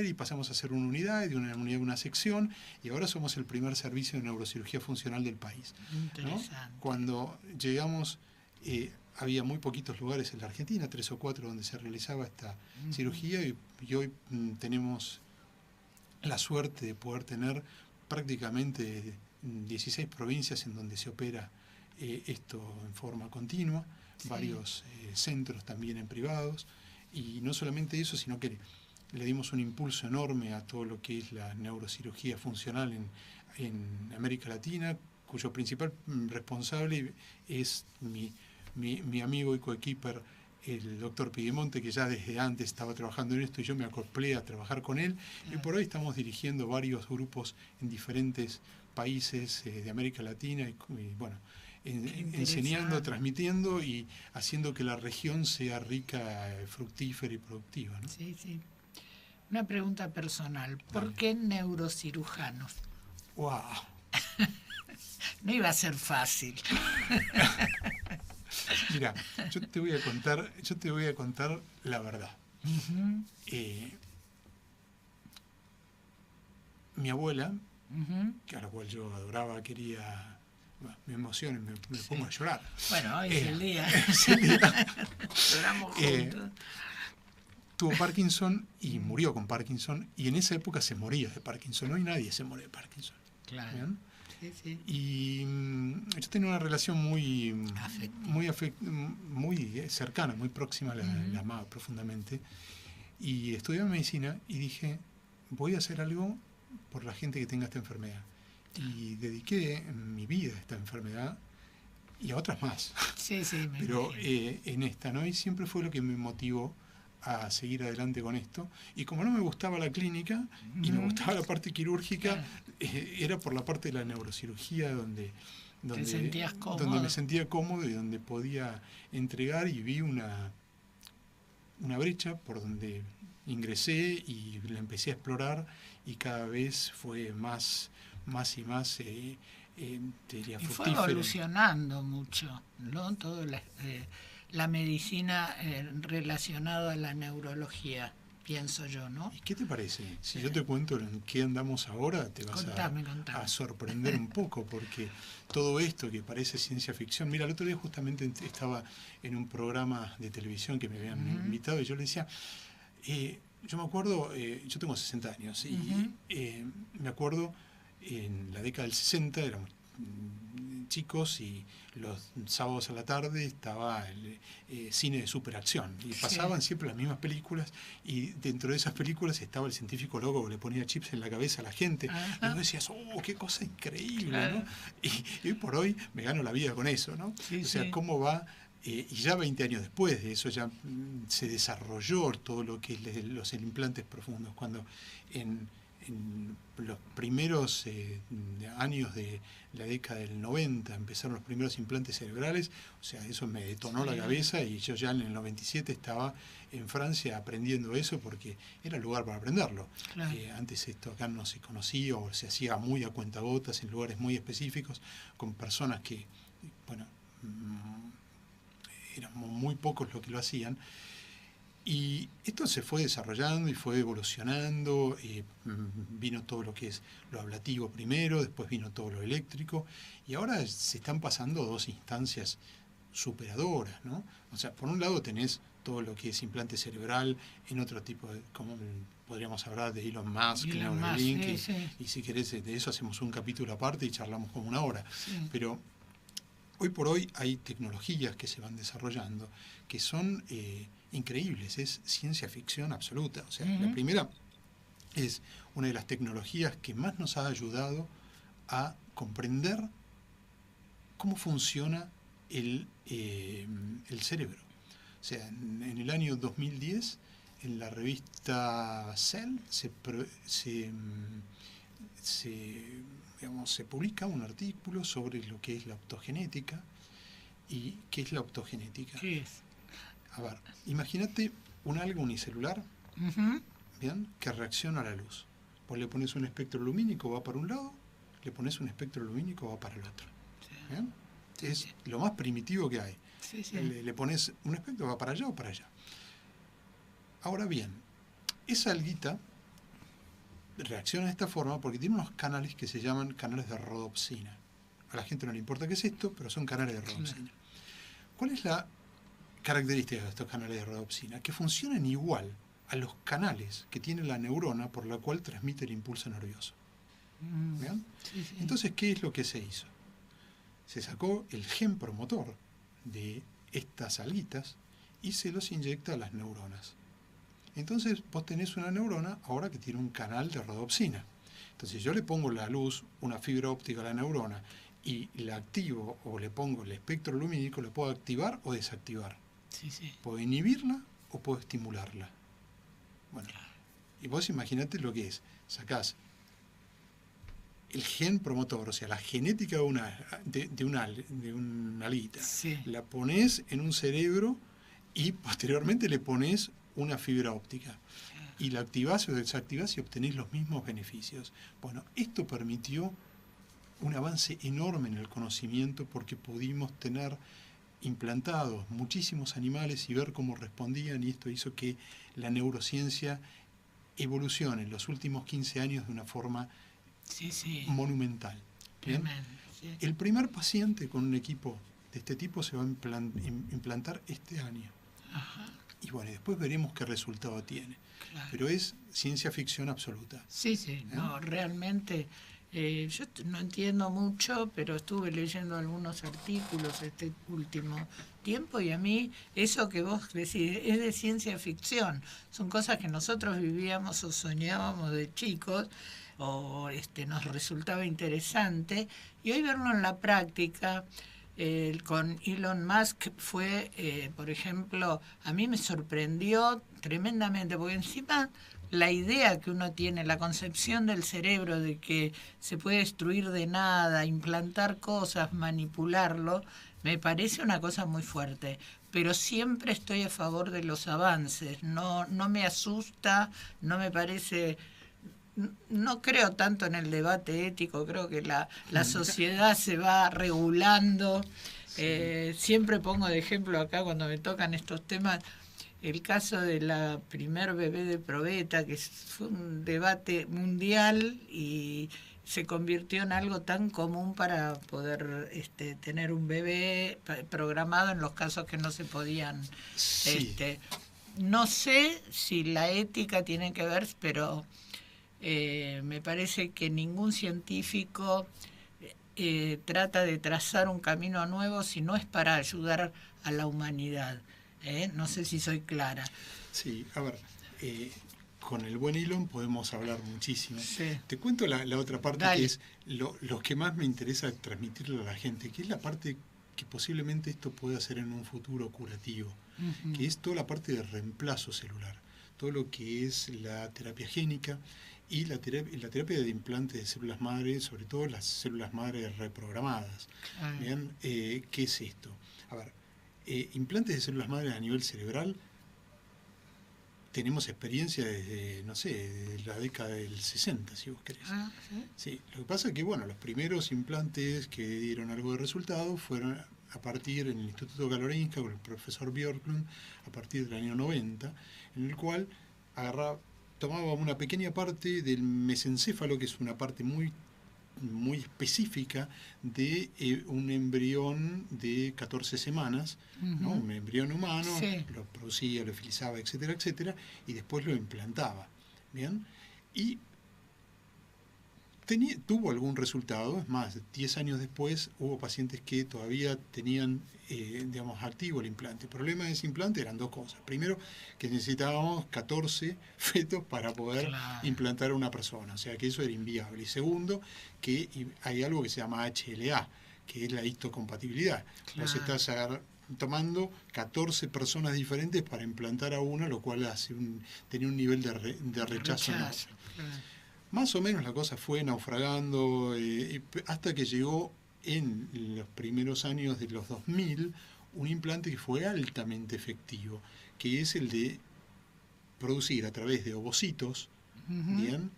y pasamos a ser una unidad, y de una unidad una sección, y ahora somos el primer servicio de neurocirugía funcional del país, ¿no? Cuando llegamos había muy poquitos lugares en la Argentina, 3 o 4 donde se realizaba esta cirugía, y hoy tenemos la suerte de poder tener prácticamente 16 provincias en donde se opera esto en forma continua, varios centros también en privados, y no solamente eso, sino que le dimos un impulso enorme a todo lo que es la neurocirugía funcional en América Latina, cuyo principal responsable es mi amigo y coequiper, el doctor Piedemonte, que ya desde antes estaba trabajando en esto y yo me acoplé a trabajar con él, y por hoy estamos dirigiendo varios grupos en diferentes países de América Latina y bueno, enseñando, transmitiendo y haciendo que la región sea rica, fructífera y productiva, ¿no? Sí, sí. Una pregunta personal. ¿Por qué neurocirujanos? ¡Wow! No iba a ser fácil. Mira, yo te voy a contar la verdad. Mi abuela, que a la cual yo adoraba, quería... Bueno, me emociono, me pongo a llorar. Bueno, hoy es el día. Lloramos juntos. Tuvo Parkinson y murió con Parkinson, y en esa época se moría de Parkinson. Hoy nadie se muere de Parkinson. Claro. ¿Bien? Sí, sí. Y yo tenía una relación muy cercana, muy próxima, la amaba profundamente. Y estudié medicina y dije, voy a hacer algo por la gente que tenga esta enfermedad. Y dediqué mi vida a esta enfermedad y a otras más. Sí, sí. Pero en esta, ¿no? Y siempre fue lo que me motivó a seguir adelante con esto. Y como no me gustaba la clínica y me gustaba la parte quirúrgica, era por la parte de la neurocirugía donde ¿te sentías cómodo? Donde me sentía cómodo y donde podía entregar, y vi una brecha por donde ingresé y la empecé a explorar, y cada vez fue más y más te diría, y fue fructífero. evolucionando mucho, ¿no? Todo la medicina relacionada a la neurología, pienso yo, ¿no? ¿Y qué te parece? Si yo te cuento en qué andamos ahora, te vas contame. a sorprender un poco, porque todo esto que parece ciencia ficción... Mira, el otro día justamente estaba en un programa de televisión que me habían invitado, y yo le decía... yo me acuerdo, yo tengo 60 años, y me acuerdo en la década del 60, éramos chicos, y los sábados a la tarde estaba el cine de superacción, y pasaban siempre las mismas películas, y dentro de esas películas estaba el científico loco que le ponía chips en la cabeza a la gente. Y vos decías, qué cosa increíble, ¿no? Y hoy por hoy me gano la vida con eso, ¿no? O sea, cómo va... y ya 20 años después de eso ya se desarrolló todo lo que es los implantes profundos, cuando en los primeros años de la década del 90 empezaron los primeros implantes cerebrales. O sea, eso me detonó la cabeza, y yo ya en el 97 estaba en Francia aprendiendo eso, porque era el lugar para aprenderlo. Claro. Antes esto acá no se conocía, o se hacía muy a cuentagotas en lugares muy específicos, con personas que, bueno, eran muy pocos los que lo hacían. Y esto se fue desarrollando y fue evolucionando. Vino todo lo que es lo ablativo primero, después vino todo lo eléctrico, y ahora se están pasando 2 instancias superadoras, ¿no? O sea, por un lado tenés todo lo que es implante cerebral en otro tipo de, como podríamos hablar de Elon Musk, Neuralink, y si querés de eso hacemos un capítulo aparte y charlamos como 1 hora. Pero hoy por hoy hay tecnologías que se van desarrollando que son increíbles, es ciencia ficción absoluta. O sea, la primera es una de las tecnologías que más nos ha ayudado a comprender cómo funciona el cerebro. O sea, en el año 2010, en la revista Cell se publica un artículo sobre lo que es la optogenética. ¿Y qué es la optogenética? ¿Qué es? A ver, imagínate un algo unicelular, ¿bien?, que reacciona a la luz. Vos le pones un espectro lumínico, va para un lado, le pones un espectro lumínico, va para el otro. ¿Bien? Es lo más primitivo que hay. Le pones un espectro, va para allá o para allá. Ahora bien, esa alguita reacciona de esta forma porque tiene unos canales que se llaman canales de rodopsina. A la gente no le importa qué es esto, pero son canales de rodopsina. ¿Cuál es la característica de estos canales de rodopsina? Que funcionan igual a los canales que tiene la neurona por la cual transmite el impulso nervioso. ¿Bien? Sí, sí. Entonces, ¿qué es lo que se hizo? Se sacó el gen promotor de estas alguitas y se los inyecta a las neuronas. Entonces, vos tenés una neurona ahora que tiene un canal de rodopsina. Entonces, yo le pongo la luz, una fibra óptica a la neurona y la activo o le pongo el espectro lumínico, ¿lo puedo activar o desactivar? Sí, sí. ¿Puedo inhibirla o puedo estimularla? Bueno, y vos imaginate lo que es. Sacás el gen promotor, o sea, la genética de una alguita, Sí. la pones en un cerebro y posteriormente le pones una fibra óptica. Y la activás o desactivás y obtenés los mismos beneficios. Bueno, esto permitió un avance enorme en el conocimiento porque pudimos tener implantados muchísimos animales y ver cómo respondían, y esto hizo que la neurociencia evolucione en los últimos 15 años de una forma monumental. ¿Bien? Sí. El primer paciente con un equipo de este tipo se va a implantar este año. Ajá. Y bueno, después veremos qué resultado tiene. Claro. Pero es ciencia ficción absoluta. Sí, sí, no, realmente yo no entiendo mucho, pero estuve leyendo algunos artículos este último tiempo y a mí eso que vos decís es de ciencia ficción. Son cosas que nosotros vivíamos o soñábamos de chicos o nos resultaba interesante y hoy verlo en la práctica. Con Elon Musk fue, por ejemplo, a mí me sorprendió tremendamente, porque encima la idea que uno tiene, la concepción del cerebro de que se puede destruir de nada, implantar cosas, manipularlo, me parece una cosa muy fuerte. Pero siempre estoy a favor de los avances, no me asusta, no me parece... No creo tanto en el debate ético, creo que la sociedad se va regulando. Siempre pongo de ejemplo acá cuando me tocan estos temas el caso de la primer bebé de probeta, que fue un debate mundial y se convirtió en algo tan común para poder tener un bebé programado en los casos que no se podían. Sí. No sé si la ética tiene que ver, pero... me parece que ningún científico trata de trazar un camino nuevo si no es para ayudar a la humanidad. No sé si soy clara. Sí, a ver, con el buen Elon podemos hablar muchísimo. Sí. Te cuento la otra parte. Dale. Que es lo que más me interesa transmitirle a la gente, que es la parte que posiblemente esto pueda ser en un futuro curativo, que es toda la parte de reemplazo celular, todo lo que es la terapia génica, y la terapia de implante de células madre, sobre todo las células madre reprogramadas. ¿Bien? ¿Qué es esto? A ver, implantes de células madre a nivel cerebral, tenemos experiencia desde, no sé, desde la década del 60, si vos querés. Sí, lo que pasa es que, bueno, los primeros implantes que dieron algo de resultado fueron a partir en el Instituto Karolinska con el profesor Björklund, a partir del año 90, en el cual tomaba una pequeña parte del mesencéfalo, que es una parte muy, muy específica de un embrión de 14 semanas, ¿no? Un embrión humano, lo producía, lo filizaba, etcétera, etcétera, y después lo implantaba. ¿Bien? Y tuvo algún resultado. Es más, 10 años después hubo pacientes que todavía tenían activo el implante. El problema de ese implante eran dos cosas. Primero, que necesitábamos 14 fetos para poder implantar a una persona, o sea que eso era inviable. Y segundo, que hay algo que se llama HLA, que es la histocompatibilidad. Vos estás tomando 14 personas diferentes para implantar a una, lo cual tenía un nivel de rechazo enorme. Más o menos la cosa fue naufragando hasta que llegó en los primeros años de los 2000 un implante que fue altamente efectivo, que es el de producir a través de ovocitos, ¿bien?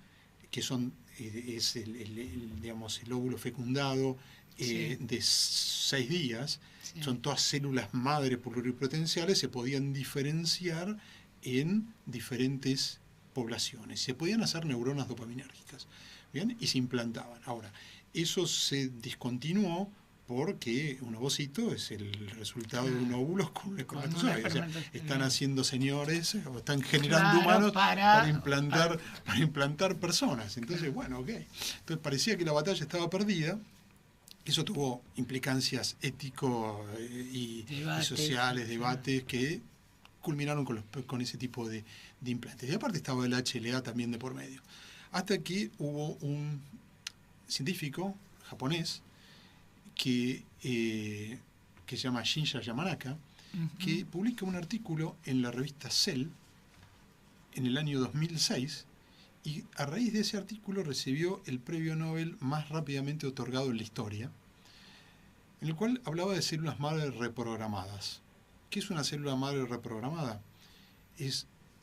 Que son el óvulo fecundado de 6 días, son todas células madre pluripotenciales, se podían diferenciar en diferentes poblaciones, se podían hacer neuronas dopaminérgicas, ¿bien? Y se implantaban. Ahora, eso se discontinuó porque un ovocito es el resultado de un óvulo con un espermatozoide. O sea, están haciendo señores, o están generando humanos para implantar personas. Entonces, bueno, ok. Entonces parecía que la batalla estaba perdida. Eso tuvo implicancias éticos y sociales, debates que culminaron con ese tipo de implantes. Y aparte estaba el HLA también de por medio. Hasta que hubo un científico japonés que se llama Shinya Yamanaka, que publica un artículo en la revista Cell en el año 2006, y a raíz de ese artículo recibió el premio Nobel más rápidamente otorgado en la historia, en el cual hablaba de células madre reprogramadas. ¿Qué es una célula madre reprogramada?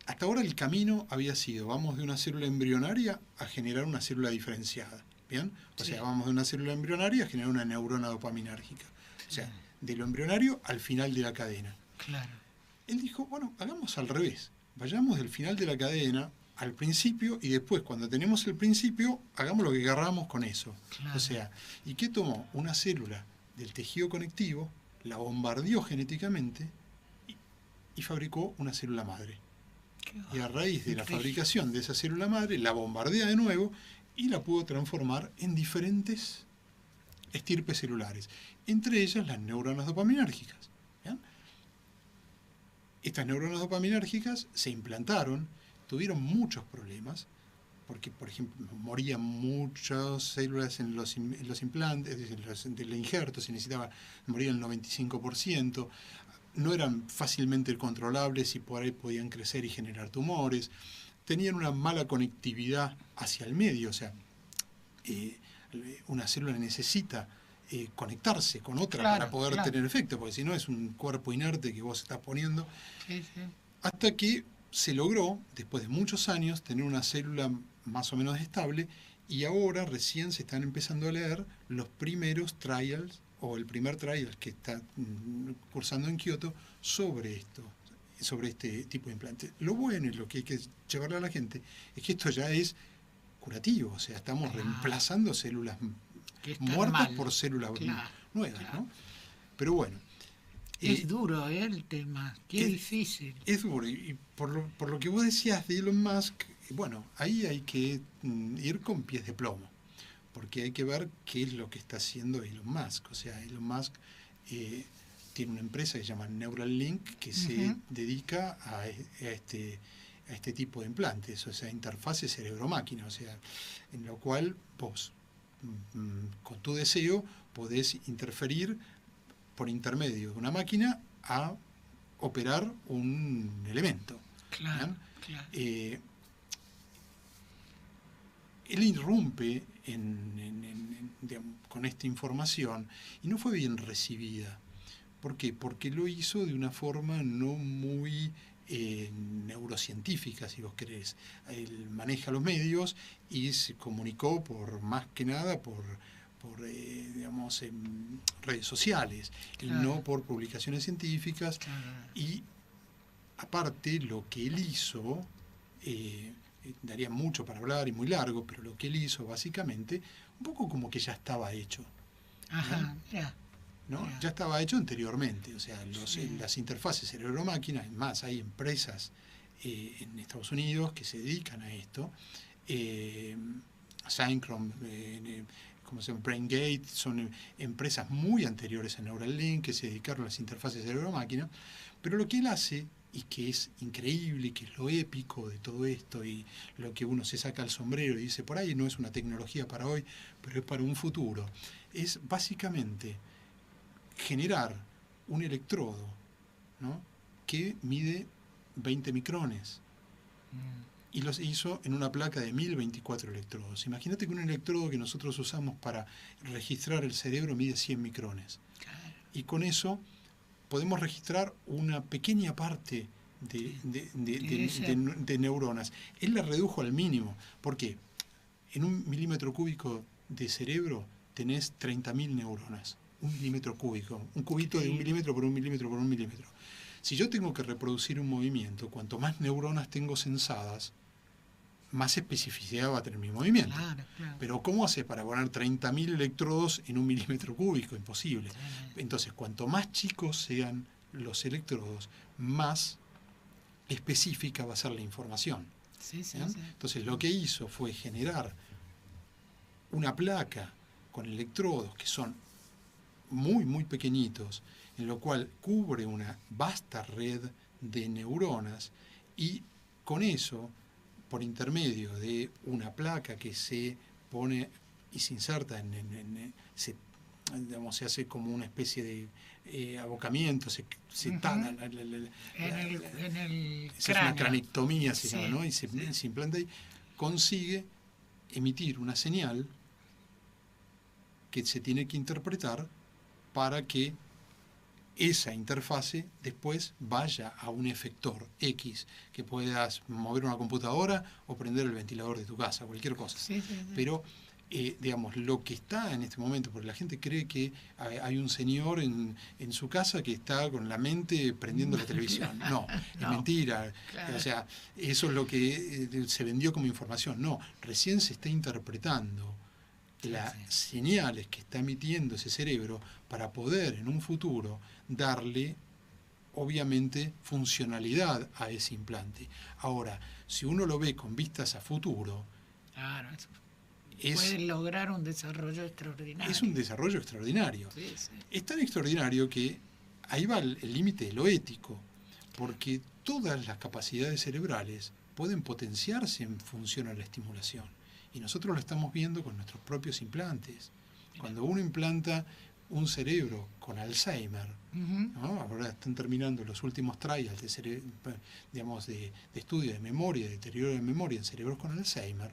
Hasta ahora el camino había sido, vamos de una célula embrionaria a generar una célula diferenciada. ¿Bien? O sea, vamos de una célula embrionaria a generar una neurona dopaminérgica. O sea, de lo embrionario al final de la cadena. Claro. Él dijo, bueno, hagamos al revés. Vayamos del final de la cadena al principio y después, cuando tenemos el principio, hagamos lo que querramos con eso. Claro. O sea, ¿y qué tomó? Una célula del tejido conectivo, la bombardeó genéticamente y fabricó una célula madre. Y a raíz de la fabricación de esa célula madre, la bombardea de nuevo y la pudo transformar en diferentes estirpes celulares, entre ellas las neuronas dopaminérgicas. ¿Bien? Estas neuronas dopaminérgicas se implantaron, tuvieron muchos problemas, porque, por ejemplo, morían muchas células en los implantes, del injerto, morían el 95%, no eran fácilmente controlables y por ahí podían crecer y generar tumores. Tenían una mala conectividad hacia el medio, o sea, una célula necesita conectarse con otra para poder tener efecto, porque si no es un cuerpo inerte que vos estás poniendo. Sí. Hasta que se logró, después de muchos años, tener una célula más o menos estable, y ahora recién se están empezando a leer los primeros trials, o el primer trial que está cursando en Kioto sobre esto, sobre este tipo de implante. Lo bueno y lo que hay que llevarle a la gente es que esto ya es curativo, o sea, estamos reemplazando células muertas por células nuevas, ¿no? Pero bueno. Es duro el tema, qué difícil. Es duro, y por lo que vos decías de Elon Musk, bueno, ahí hay que ir con pies de plomo, porque hay que ver qué es lo que está haciendo Elon Musk. O sea, Elon Musk tiene una empresa que se llama Neuralink, que se dedica a este tipo de implantes, o sea, interfase cerebro-máquina, o sea, en lo cual vos, con tu deseo, podés interferir por intermedio de una máquina a operar un elemento. Claro. Él irrumpe con esta información y no fue bien recibida. ¿Por qué? Porque lo hizo de una forma no muy neurocientífica, si vos querés. Él maneja los medios y se comunicó más que nada por digamos, en redes sociales, y no por publicaciones científicas. Y aparte, lo que él hizo, daría mucho para hablar y muy largo, pero lo que él hizo básicamente, un poco como que ya estaba hecho. ¿No? Ya estaba hecho anteriormente, o sea, las interfaces cerebro-máquina, es más, hay empresas en Estados Unidos que se dedican a esto, Synchron, como se llama, BrainGate, son empresas muy anteriores a Neuralink que se dedicaron a las interfaces cerebro-máquina, pero lo que él hace, y que es increíble, y que es lo épico de todo esto, y lo que uno se saca al sombrero y dice, por ahí no es una tecnología para hoy, pero es para un futuro, es básicamente generar un electrodo, ¿no?, que mide 20 micrones. Y los hizo en una placa de 1024 electrodos. Imagínate que un electrodo que nosotros usamos para registrar el cerebro mide 100 micrones. Y con eso podemos registrar una pequeña parte de neuronas. Él la redujo al mínimo. ¿Por qué? En 1 milímetro cúbico de cerebro tenés 30.000 neuronas. 1 milímetro cúbico. Un cubito de 1 milímetro por 1 milímetro por 1 milímetro. Si yo tengo que reproducir un movimiento, cuanto más neuronas tengo sensadas, más especificidad va a tener mi movimiento. Claro. Pero ¿cómo haces para poner 30.000 electrodos en 1 milímetro cúbico? Imposible. Entonces, cuanto más chicos sean los electrodos, más específica va a ser la información. Sí. Entonces, lo que hizo fue generar una placa con electrodos que son muy, muy pequeñitos, en lo cual cubre una vasta red de neuronas, y con eso, por intermedio de una placa que se pone y se inserta se hace como una especie de abocamiento, se tala en el es una cranectomía, se llama, ¿no? Y se implanta y consigue emitir una señal que se tiene que interpretar para que esa interfase después vaya a un efector X, que puedas mover una computadora o prender el ventilador de tu casa, cualquier cosa. Pero, digamos, lo que está en este momento, porque la gente cree que hay un señor en su casa que está con la mente prendiendo la televisión. No, es mentira. Claro. O sea, eso es lo que se vendió como información. No, recién se está interpretando las señales que está emitiendo ese cerebro para poder en un futuro darle, obviamente, funcionalidad a ese implante. Ahora, si uno lo ve con vistas a futuro, claro, puede lograr un desarrollo extraordinario. Es un desarrollo extraordinario. Es tan extraordinario que ahí va el límite de lo ético, porque todas las capacidades cerebrales pueden potenciarse en función a la estimulación. Y nosotros lo estamos viendo con nuestros propios implantes. Cuando uno implanta un cerebro con Alzheimer, ¿no? Ahora están terminando los últimos trials de estudio de memoria, de deterioro de memoria en cerebros con Alzheimer,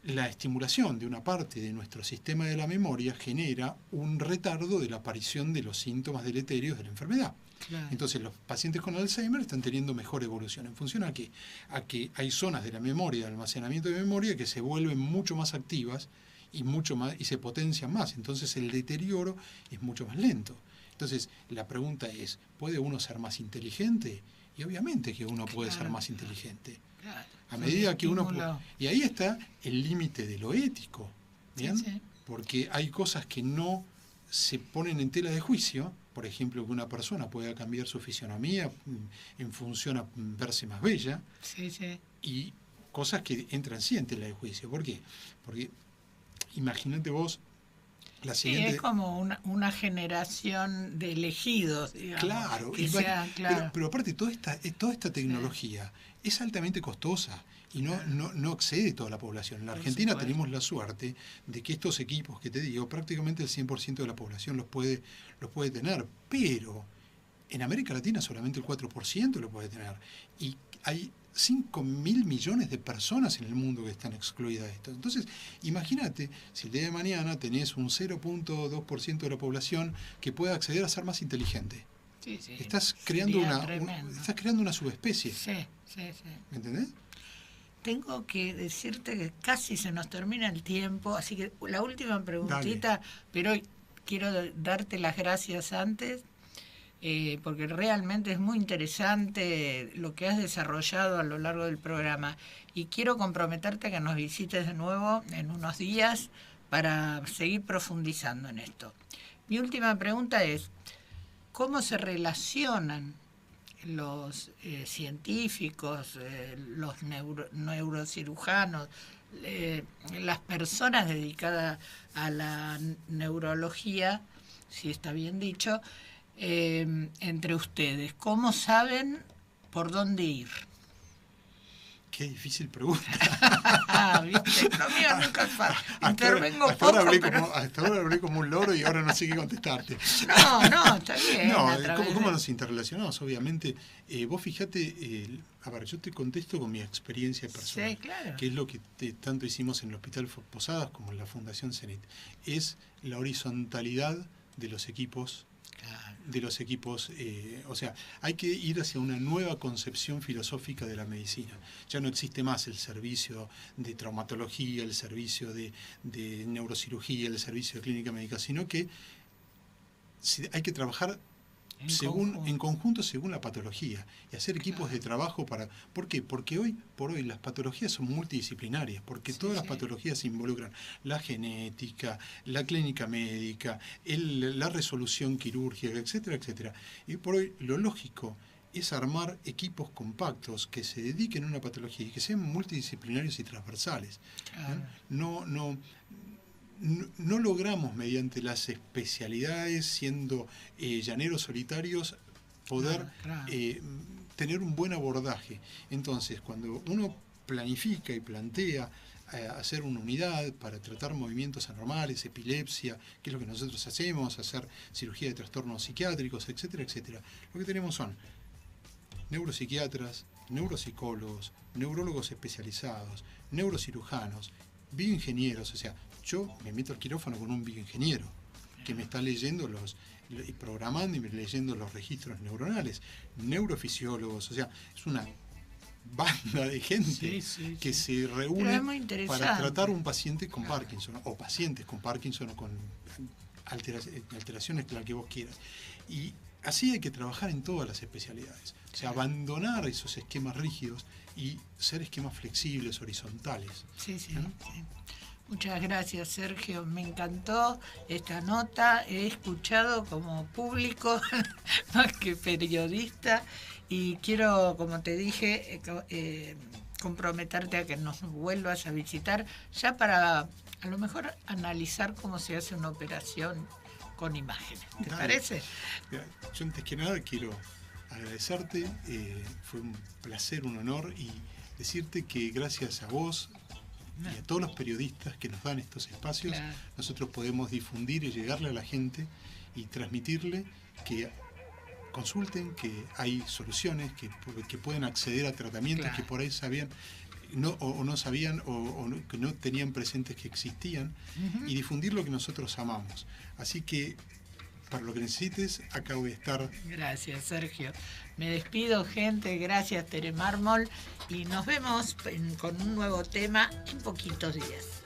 la estimulación de una parte de nuestro sistema de la memoria genera un retardo de la aparición de los síntomas deleterios de la enfermedad. Claro. Entonces los pacientes con Alzheimer están teniendo mejor evolución. ¿En función a qué? A que hay zonas de la memoria, de almacenamiento de memoria, que se vuelven mucho más activas y se potencian más. Entonces el deterioro es mucho más lento. Entonces la pregunta es, ¿puede uno ser más inteligente? Y obviamente que uno puede ser más inteligente. Claro. A medida que uno... Y ahí está el límite de lo ético, ¿bien? Porque hay cosas que no se ponen en tela de juicio. Por ejemplo, que una persona pueda cambiar su fisionomía en función a verse más bella. Y cosas que entran sí en tela de juicio. ¿Por qué? Porque imagínate vos la siguiente... es como una generación de elegidos, digamos. Claro, pero aparte toda esta tecnología es altamente costosa y no excede toda la población. En la Argentina tenemos la suerte de que estos equipos que te digo, prácticamente el 100% de la población los puede tener, pero en América Latina solamente el 4% lo puede tener. Y hay 5.000 millones de personas en el mundo que están excluidas de esto. Entonces, imagínate, si el día de mañana tenés un 0.2% de la población que pueda acceder a ser más inteligente. Estás creando una subespecie. ¿Me entendés? Tengo que decirte que casi se nos termina el tiempo, así que la última preguntita, pero quiero darte las gracias antes, porque realmente es muy interesante lo que has desarrollado a lo largo del programa. Y quiero comprometerte a que nos visites de nuevo en unos días para seguir profundizando en esto. Mi última pregunta es, ¿cómo se relacionan los científicos, los neurocirujanos, las personas dedicadas a la neurología, si está bien dicho, entre ustedes? ¿Cómo saben por dónde ir? Qué difícil pregunta. ¿Viste? Lo mío nunca es fácil. Intervengo hasta ahora hablé como un loro y ahora no sé qué contestarte. No, está bien. ¿Cómo nos interrelacionamos? Obviamente, vos fijate, yo te contesto con mi experiencia personal, sí, claro, que es lo que tanto hicimos en el Hospital Posadas como en la Fundación CENIT. Es la horizontalidad de los equipos. O sea, hay que ir hacia una nueva concepción filosófica de la medicina. Ya no existe más el servicio de traumatología, el servicio de neurocirugía, el servicio de clínica médica, sino que hay que trabajar en conjunto según la patología, y hacer equipos de trabajo para... ¿Por qué? Porque hoy por hoy las patologías son multidisciplinarias, porque todas las patologías involucran la genética, la clínica médica, la resolución quirúrgica, etcétera, etcétera. Y por hoy lo lógico es armar equipos compactos que se dediquen a una patología y que sean multidisciplinarios y transversales. No logramos mediante las especialidades, siendo llaneros solitarios, poder tener un buen abordaje. Entonces, cuando uno planifica y plantea hacer una unidad para tratar movimientos anormales, epilepsia, que es lo que nosotros hacemos, hacer cirugía de trastornos psiquiátricos, etcétera, etcétera, lo que tenemos son neuropsiquiatras, neuropsicólogos, neurólogos especializados, neurocirujanos, bioingenieros. O sea, yo me meto al quirófano con un bioingeniero que me está leyendo y programando y leyendo los registros neuronales, neurofisiólogos. O sea, es una banda de gente que se reúne para tratar un paciente con Parkinson, o pacientes con Parkinson, o con alteraciones, la que vos quieras. Y así hay que trabajar en todas las especialidades. O sea, abandonar esos esquemas rígidos y ser esquemas flexibles, horizontales. Sí. Muchas gracias, Sergio. Me encantó esta nota. He escuchado como público más que periodista, y quiero, como te dije, comprometerte a que nos vuelvas a visitar, ya para a lo mejor analizar cómo se hace una operación con imágenes. ¿Te parece? Mira, yo antes que nada quiero agradecerte. Fue un placer, un honor, y decirte que gracias a vos y a todos los periodistas que nos dan estos espacios, nosotros podemos difundir y llegarle a la gente y transmitirle que consulten, que hay soluciones, que pueden acceder a tratamientos que por ahí sabían no sabían o que no tenían presentes que existían, y difundir lo que nosotros amamos. Así que, para lo que necesites, acá voy a estar. Gracias, Sergio. Me despido, gente. Gracias, Tere Mármol. Y nos vemos con un nuevo tema en poquitos días.